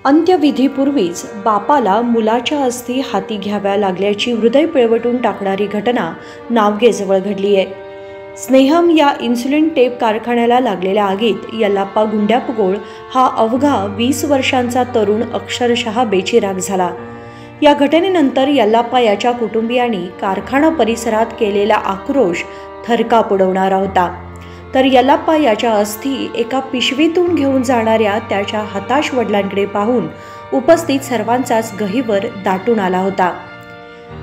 अंत्यविधीपूर्वीच बापाला मुलाच्या अस्थी हाती घ्याव्या लागल्याची हृदय पिळवटून टाकणारी घटना नावगेजवळ घडली आहे। स्नेहम या इन्सुलिन टेप कारखान्याला लागलेल्या आगीत यल्लाप्पा गुंड्यापगोळ हा अवघा 20 वर्षांचा तरुण अक्षरशः बेचिराख झाला। या घटनेनंतर यल्लाप्पा याच्या कुटुंबियांनी कारखाना परिसरात केलेला आक्रोश थरकाप उडवणारा होता। तर यल्लाप्पा याच्या अस्थी एका पिशवीतून घेऊन जाणाऱ्या त्याच्या हताश वडिलांकडे पाहून उपस्थित सर्वांचाच गहिवर दाटून आला होता।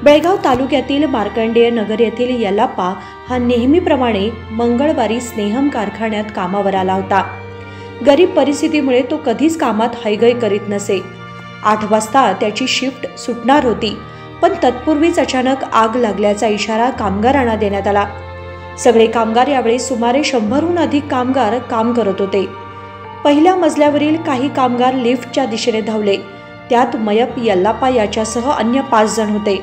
बेळगाव तालुक्यातील मार्कंडेय नगर येथील यल्लाप्पा हा नेहमीप्रमाणे मंगळवारी स्नेहम कारखान्यात कामावर आला होता। गरीब परिस्थितीमुळे तो कधीच कामात हैगय करीत नसे। 8 वाजता त्याची शिफ्ट सुटणार होती, पण तत्पूर्वीच अचानक आग लागल्याचा इशारा कामगारांना देण्यात आला। सगळे कामगार यावेळी सुमारे 100हून अधिक कामगार काम करत होते। पहिल्या मजल्यावरील काही कामगार लिफ्टच्या दिशेने धावले। त्यात मयप यल्लाप्पा याच्यासह अन्य 5 जण होते।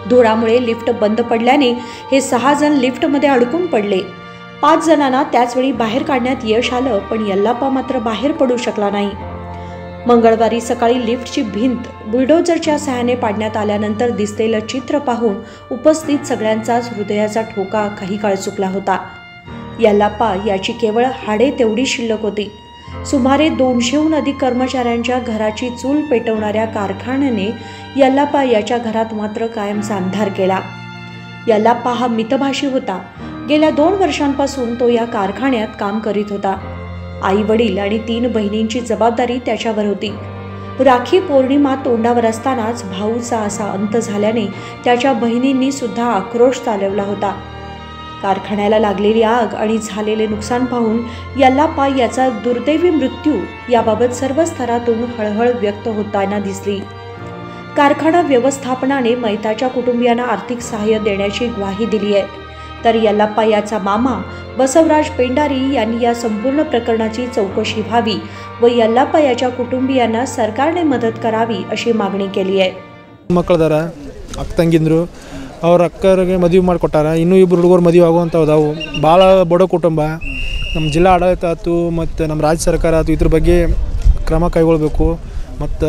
धुरामुळे लिफ्ट बंद पडल्याने हे 6 जण लिफ्टमध्ये अडकून पडले। 5 जणांना त्याचवेळी बाहेर काढण्यात यश आलं, पण यल्लाप्पा मात्र बाहेर पडू शकला नाही। मंगळवारी सकाळी लिफ्टची भिंत बुलडोझरच्या सहाय्याने पाडण्यात आल्यानंतर दिसलेलं चित्र पाहून उपस्थित सगळ्यांचाच हृदयाचा ठोका काही काळ चुकला होता। यल्लाप्पा याची केवळ हाडे तेवढी शिल्लक होती। सुमारे 200हून अधिक कर्मचाऱ्यांच्या घराची चूल पेटवणाऱ्या कारखान्याने यल्लाप्पा याच्या घरात मात्र कायमचा अंधार केला। यल्लाप्पा हा मितभाषी होता। गेल्या 2 वर्षांपासून तो या कारखान्यात काम करीत होता। आई वडील आणि 3 बहिणींची जबाबदारी त्याच्यावर होती। राखी पौर्णिमा तोंडावर असतानाच भाऊचा असा अंत झाल्याने त्याच्या बहिणींनी सुद्धा आक्रोश चालवला होता। कारखान्याला लागलेली आग आणि झालेले नुकसान पाहून यल्लाप्पा याचा दुर्दैवी मृत्यू याबाबत सर्व स्तरातून हळहळ व्यक्त होताना दिसली। कारखाना व्यवस्थापनाने मयताच्या कुटुंबियांना आर्थिक सहाय्य देण्याची ग्वाही दिली आहे। तर यल्लाप्पा याचा मामा बसवराज पेंडारी यांनी या संपूर्ण प्रकरणाची चौकशी व्हावी व यल्लाप्पा याच्या कुटुंबियांना सरकारने मदत करावी अशी मागणी केली आहे। ಮಕ್ಕಳದಾರ ಅಕ್ಕ ತಂಗಿಂದ್ರು ಅವ್ರ ಅಕ್ಕರಿಗೆ ಮದುವೆ ಮಾಡಿಕೊಟ್ಟಾರ। ಇನ್ನೂ 2 ಹುಡುಗರು ಮದುವೆ ಆಗುವಂಥವು ಅದಾವು। ಭಾಳ ಬಡ ಕುಟುಂಬ। ನಮ್ಮ ಜಿಲ್ಲಾ ಆಡಳಿತ ಆಯ್ತು ಮತ್ತು ನಮ್ಮ ರಾಜ್ಯ ಸರ್ಕಾರ ಆಯ್ತು ಇದ್ರ ಬಗ್ಗೆ ಕ್ರಮ ಕೈಗೊಳ್ಳಬೇಕು ಮತ್ತು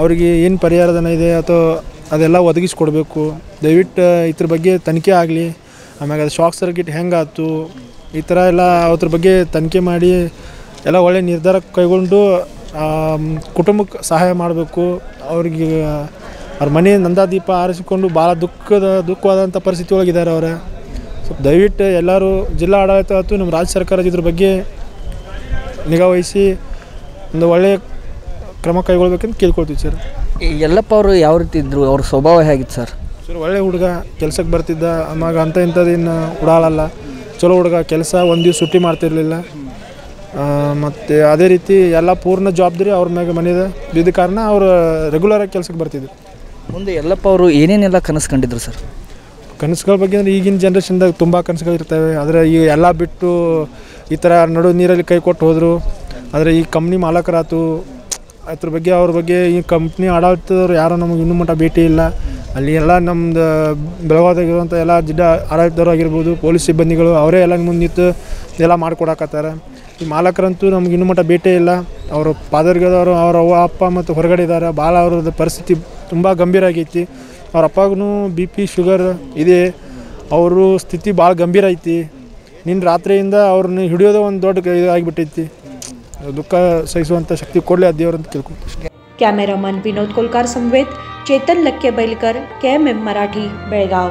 ಅವರಿಗೆ ಏನು ಪರಿಹಾರಧನ ಇದೆ ಅಥವಾ ಅದೆಲ್ಲ ಒದಗಿಸಿಕೊಡಬೇಕು। ದಯವಿಟ್ಟು ಇದ್ರ ಬಗ್ಗೆ ತನಿಖೆ ಆಗಲಿ। ಆಮೇಲೆ ಅದು ಶಾಕ್ ಸರ್ಕ್ಯೂಟ್ ಹೆಂಗಾಯ್ತು ಈ ಥರ ಎಲ್ಲ ಅದ್ರ ಬಗ್ಗೆ ತನಿಖೆ ಮಾಡಿ ಎಲ್ಲ ಒಳ್ಳೆ ನಿರ್ಧಾರ ಕೈಗೊಂಡು ಕುಟುಂಬಕ್ಕೆ ಸಹಾಯ ಮಾಡಬೇಕು। ಅವ್ರಿಗೆ ಅವ್ರ ಮನೆ ನಂದಾದೀಪ ಆರಿಸಿಕೊಂಡು ಭಾಳ ದುಃಖವಾದಂಥ ಪರಿಸ್ಥಿತಿ ಒಳಗಿದ್ದಾರೆ ಅವರ। ಸ್ವಲ್ಪ ದಯವಿಟ್ಟು ಎಲ್ಲರೂ ಜಿಲ್ಲಾ ಆಡಳಿತ ಆಯ್ತು ನಮ್ಮ ರಾಜ್ಯ ಸರ್ಕಾರ ಇದ್ರ ಬಗ್ಗೆ ನಿಗಾ ವಹಿಸಿ ಒಂದು ಒಳ್ಳೆಯ ಕ್ರಮ ಕೈಗೊಳ್ಬೇಕಂತ ಕೇಳ್ಕೊಳ್ತೀವಿ ಸರ್। ಯಲ್ಲಪ್ಪ ಅವರು ಯಾವ ರೀತಿ ಇದ್ದರು, ಅವ್ರ ಸ್ವಭಾವ ಹೇಗಿತ್ತು ಸರ್? ಸರ್ ಒಳ್ಳೆ ಹುಡುಗ, ಕೆಲಸಕ್ಕೆ ಬರ್ತಿದ್ದ, ಆವಾಗ ಇಂಥದ್ದೇನು ಉಡಾಳಲ್ಲ, ಚಲೋ ಹುಡುಗ, ಕೆಲಸ ಒಂದು ದಿವಸ ಸುಟ್ಟಿ ಮಾಡ್ತಿರಲಿಲ್ಲ। ಮತ್ತು ಅದೇ ರೀತಿ ಎಲ್ಲ ಪೂರ್ಣ ಜವಾಬ್ದಾರಿ ಅವ್ರ ಮ್ಯಾಗ ಮನೆಯದ ಬಿದ್ದ ಕಾರಣ ಅವರು ರೆಗ್ಯುಲರಾಗಿ ಕೆಲಸಕ್ಕೆ ಬರ್ತಿದ್ರು। ಮುಂದೆ ಯಲ್ಲಪ್ಪ ಅವರು ಏನೇನೆಲ್ಲ ಕನಸು ಕಂಡಿದ್ರು ಸರ್? ಕನಸುಗಳ ಬಗ್ಗೆ ಅಂದರೆ ಈಗಿನ ಜನ್ರೇಷನ್ದಾಗ ತುಂಬ ಕನಸುಗಳಿರ್ತವೆ, ಆದರೆ ಈ ಎಲ್ಲ ಬಿಟ್ಟು ಈ ಥರ ನಡು ನೀರಲ್ಲಿ ಕೈ ಕೊಟ್ಟು ಹೋದರು। ಆದರೆ ಈ ಕಂಪ್ನಿ ಮಾಲಕರಾತು ಅದ್ರ ಬಗ್ಗೆ ಅವ್ರ ಬಗ್ಗೆ ಈ ಕಂಪ್ನಿ ಆಡಳಿತದವ್ರು ಯಾರೂ ನಮಗೆ ಇನ್ನೂ ಮಟ್ಟ ಭೇಟಿ ಇಲ್ಲ। ಅಲ್ಲಿ ಎಲ್ಲ ನಮ್ಮದು ಬೆಳಗಾವಿದಾಗಿರುವಂಥ ಎಲ್ಲ ಜಿಲ್ಲಾ ಆಡಳಿತದವ್ರು ಆಗಿರ್ಬೋದು, ಪೊಲೀಸ್ ಸಿಬ್ಬಂದಿಗಳು ಅವರೇ ಎಲ್ಲ ಮುಂದೆ ನಿಂತು ಎಲ್ಲ ಮಾಡಿಕೊಡಕತ್ತಾರೆ। ಈ ಮಾಲಕರಂತೂ ನಮ್ಗೆ ಇನ್ನೂ ಮಟ್ಟ ಭೇಟಿ ಇಲ್ಲ। ಅವರು ಪಾದರ್ಗದವರು ಅವ್ರ ಅವ್ವ ಅಪ್ಪ ಮತ್ತು ಹೊರಗಡೆ ಇದ್ದಾರೆ। ಭಾಳ ಅವ್ರದ್ದು ಪರಿಸ್ಥಿತಿ ತುಂಬ ಗಂಭೀರ ಆಗೈತಿ। ಅವ್ರ ಅಪ್ಪಗೂ BP ಶುಗರ್ ಇದೆ, ಅವರು ಸ್ಥಿತಿ ಭಾಳ ಗಂಭೀರ ಐತಿ। ನಿನ್ನ ರಾತ್ರಿಯಿಂದ ಅವ್ರನ್ನ ಹಿಡಿಯೋದು ಒಂದು ದೊಡ್ಡ ಇದಾಗಿಬಿಟ್ಟೈತಿ। ದುಃಖ ಸಹಿಸುವಂಥ ಶಕ್ತಿ ಕೊಡಲಿ ಆ ದೇವರಂತ ಕೇಳ್ಕೊಳ್ತೀವಿ। कॅमेरामन विनोद कोलकार समवेत चेतन लक्के बैलकर, KMM मराठी, बेळगाव।